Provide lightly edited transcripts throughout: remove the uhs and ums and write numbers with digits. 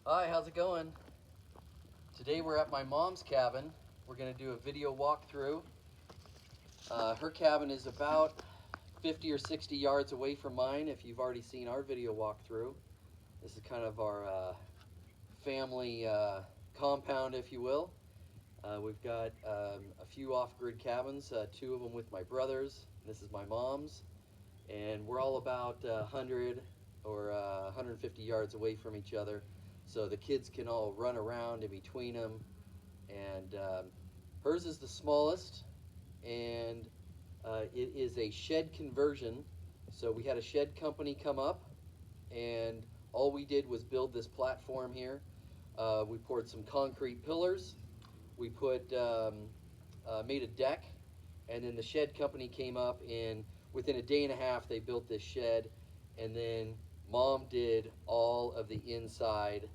Hi, how's it going? Today we're at my mom's cabin. We're going to do a video walkthrough. Her cabin is about 50 or 60 yards away from mine if you've already seen our video walkthrough. This is kind of our family compound, if you will. We've got a few off-grid cabins, two of them with my brothers. This is my mom's. And we're all about 100 or 150 yards away from each other, so the kids can all run around in between them. And hers is the smallest, and it is a shed conversion. So we had a shed company come up, and all we did was build this platform here. We poured some concrete pillars. We made a deck, and then the shed company came up, and within a day and a half they built this shed, and then Mom did all of the inside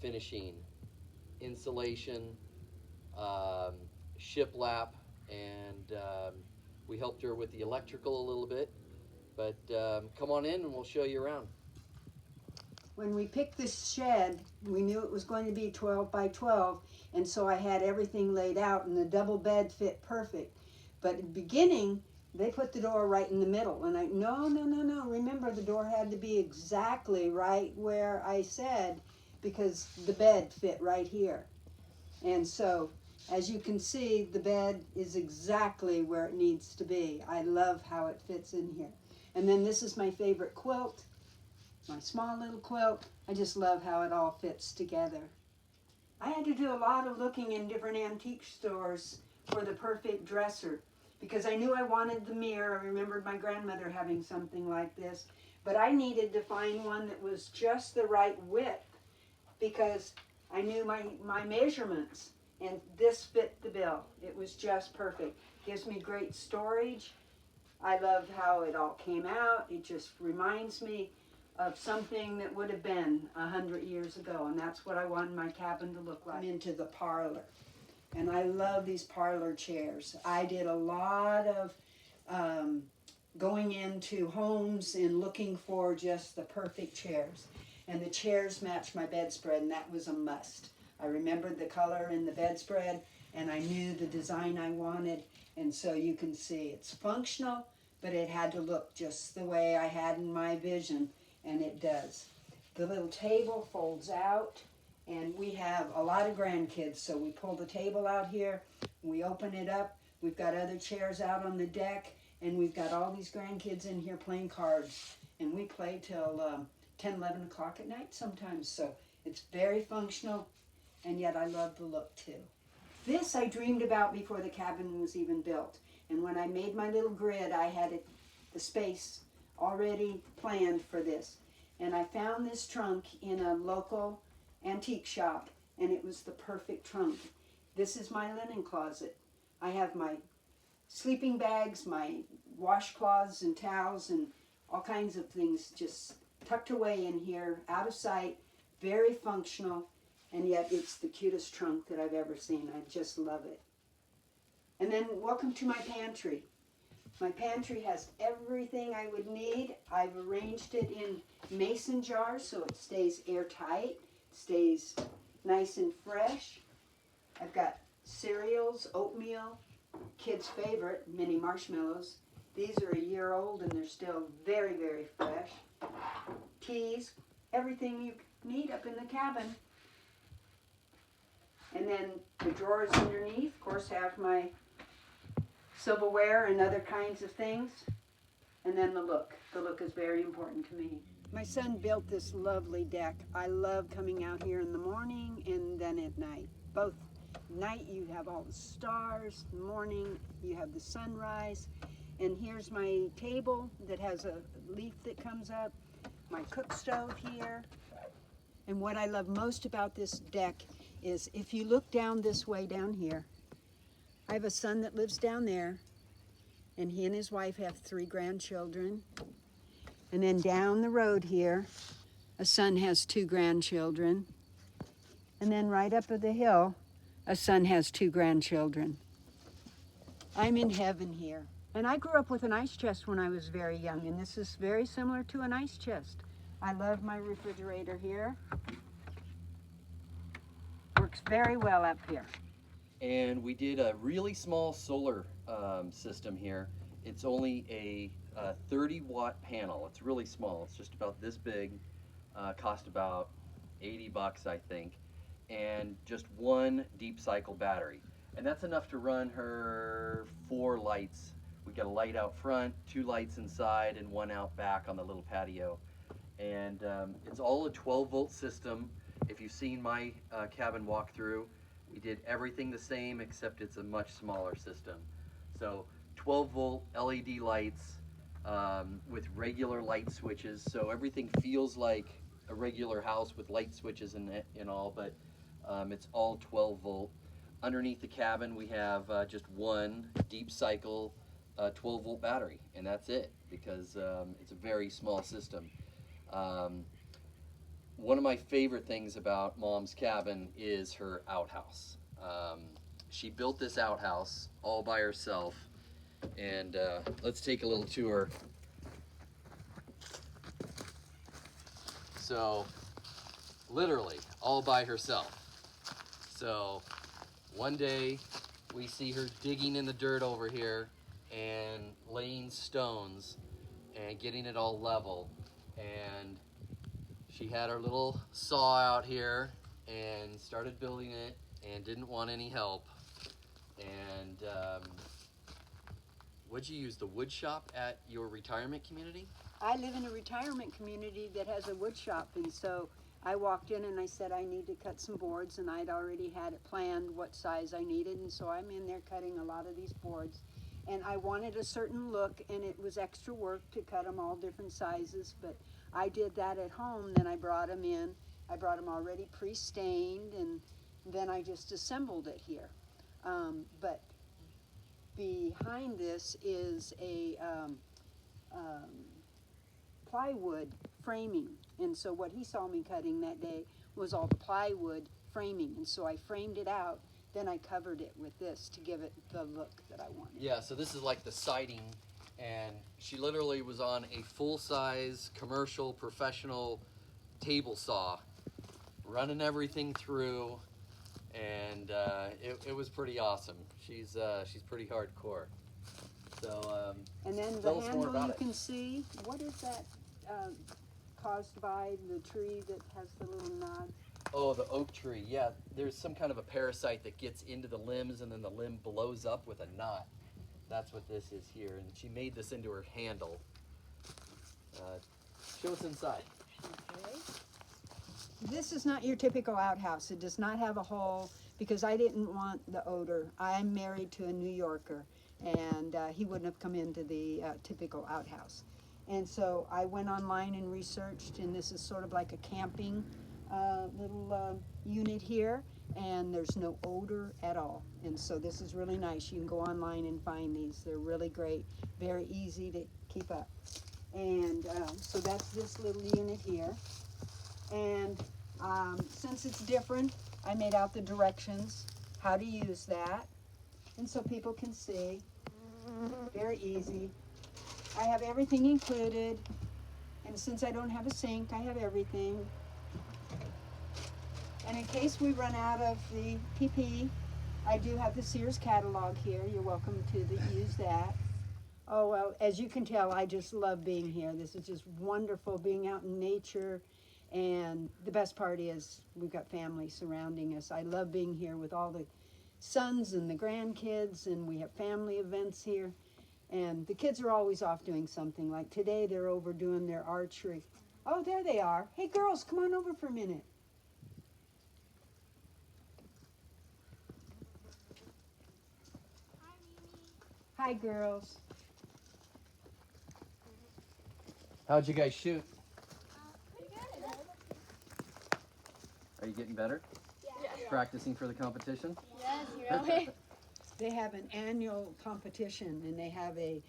finishing, insulation, shiplap, and we helped her with the electrical a little bit. But come on in and we'll show you around. When we picked this shed, we knew it was going to be 12 by 12, and so I had everything laid out, and the double bed fit perfect. But at the beginning, they put the door right in the middle, and no, remember the door had to be exactly right where I said, because the bed fit right here. And so, as you can see, the bed is exactly where it needs to be. I love how it fits in here. And then this is my favorite quilt. My small little quilt. I just love how it all fits together. I had to do a lot of looking in different antique stores for the perfect dresser because I knew I wanted the mirror. I remembered my grandmother having something like this, but I needed to find one that was just the right width because I knew my measurements, and this fit the bill. It was just perfect. Gives me great storage. I love how it all came out. It just reminds me of something that would have been 100 years ago, and that's what I wanted my cabin to look like. I'm into the parlor, and I love these parlor chairs. I did a lot of going into homes and looking for just the perfect chairs, and the chairs matched my bedspread, and that was a must. I remembered the color in the bedspread, and I knew the design I wanted, and so you can see it's functional, but it had to look just the way I had in my vision. And it does. The little table folds out, and we have a lot of grandkids, so we pull the table out here, we open it up, we've got other chairs out on the deck, and we've got all these grandkids in here playing cards, and we play till 10, 11 o'clock at night sometimes, so it's very functional, and yet I love the look too. This I dreamed about before the cabin was even built, and when I made my little grid, I had the space already planned for this, and I found this trunk in a local antique shop, and it was the perfect trunk. This is my linen closet. I have my sleeping bags, my washcloths and towels, and all kinds of things just tucked away in here, out of sight, very functional, and yet it's the cutest trunk that I've ever seen. I just love it. And then welcome to my pantry. My pantry has everything I would need. I've arranged it in mason jars so it stays airtight, stays nice and fresh. I've got cereals, oatmeal, kids' favorite, mini marshmallows. These are a year old and they're still very, very fresh. Teas, everything you need up in the cabin. And then the drawers underneath, of course, have my silverware and other kinds of things. And then the look. The look is very important to me. My son built this lovely deck. I love coming out here in the morning and then at night. Both night you have all the stars, morning you have the sunrise. And here's my table that has a leaf that comes up, my cook stove here. And what I love most about this deck is if you look down this way down here, I have a son that lives down there, and he and his wife have 3 grandchildren. And then down the road here, a son has 2 grandchildren. And then right up the hill, a son has 2 grandchildren. I'm in heaven here. And I grew up with an ice chest when I was very young, and this is very similar to an ice chest. I love my refrigerator here. works very well up here. And we did a really small solar system here. It's only a 30-watt panel. It's really small. It's just about this big. Cost about $80, I think, and just one deep cycle battery. And that's enough to run her 4 lights. We got a light out front, 2 lights inside, and 1 out back on the little patio. And it's all a 12-volt system. If you've seen my cabin walkthrough, we did everything the same except it's a much smaller system. So 12-volt LED lights with regular light switches, so everything feels like a regular house with light switches and all, but it's all 12-volt. Underneath the cabin, we have just one deep cycle 12-volt battery, and that's it, because it's a very small system. One of my favorite things about Mom's cabin is her outhouse. She built this outhouse all by herself, and let's take a little tour. So, literally, all by herself. So, one day, we see her digging in the dirt over here and laying stones and getting it all level. And she had her little saw out here and started building it and didn't want any help. And would you use the wood shop at your retirement community? I live in a retirement community that has a wood shop, and so I walked in and I said I need to cut some boards, and I'd already had it planned what size I needed, and so I'm in there cutting a lot of these boards. And I wanted a certain look, and it was extra work to cut them all different sizes, but I did that at home. Then I brought them in. I brought them already pre-stained, and then I just assembled it here. But behind this is a plywood framing, and so what he saw me cutting that day was all the plywood framing, and so I framed it out, then I covered it with this to give it the look that I wanted. Yeah, so this is like the siding, and she literally was on a full-size commercial professional table saw running everything through, and it was pretty awesome. She's pretty hardcore. So and then the tell us more handle about you it. can see, what is that caused by the tree that has the little knots? Oh, the oak tree. Yeah, there's some kind of a parasite that gets into the limbs, and then the limb blows up with a knot. That's what this is here, and she made this into her handle. Show us inside. Okay. This is not your typical outhouse. It does not have a hole because I didn't want the odor. I'm married to a New Yorker, and he wouldn't have come into the typical outhouse. And so I went online and researched, and this is sort of like a camping little unit here, and there's no odor at all. And so this is really nice. You can go online and find these. They're really great, very easy to keep up. And so that's this little unit here. And since it's different, I made out the directions, how to use that. And so people can see, very easy. I have everything included. And since I don't have a sink, I have everything. And in case we run out of the PP, I do have the Sears catalog here. You're welcome to use that. Oh, well, as you can tell, I just love being here. This is just wonderful, being out in nature. And the best part is we've got family surrounding us. I love being here with all the sons and the grandkids, and we have family events here. And the kids are always off doing something. Like today, they're over doing their archery. Oh, there they are. Hey, girls, come on over for a minute. Hi, girls. How'd you guys shoot? Pretty good. Are you getting better? Yeah. Practicing for the competition? Yes, really. They have an annual competition, and they have a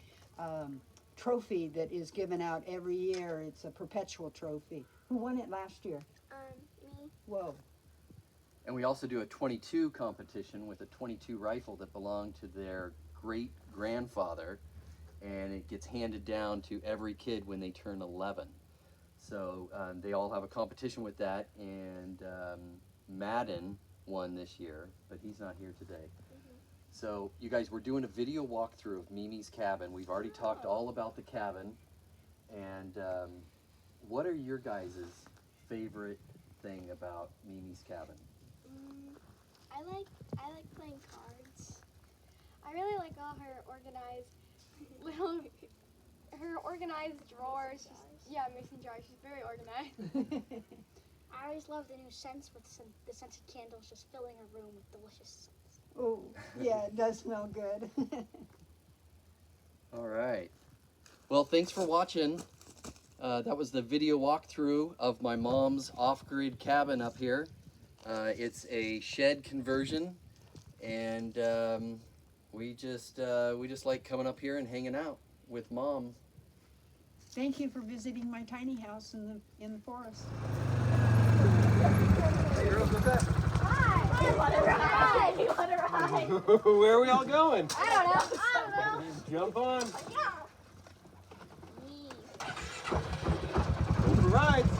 trophy that is given out every year. It's a perpetual trophy. Who won it last year? Me. Whoa. And we also do a 22 competition with a 22 rifle that belonged to their great grandfather, and it gets handed down to every kid when they turn 11. So they all have a competition with that, and Madden one this year, but he's not here today. So you guys, we're doing a video walkthrough of Mimi's cabin. We've already talked all about the cabin. And what are your guys' favorite thing about Mimi's cabin? I like playing cards. I really like all her organized drawers. Yeah, mason jars. She's very organized. I always love the new scents with the scented candles just filling a room with delicious scents. Oh, yeah, it does smell good. All right. Well, thanks for watching. That was the video walkthrough of my mom's off-grid cabin up here. It's a shed conversion, and we just like coming up here and hanging out with Mom. Thank you for visiting my tiny house in the forest. Hey girls, what's that? Hi. You want to ride? You want to ride? Where are we all going? I don't know. Jump on. Yeah. Go for rides.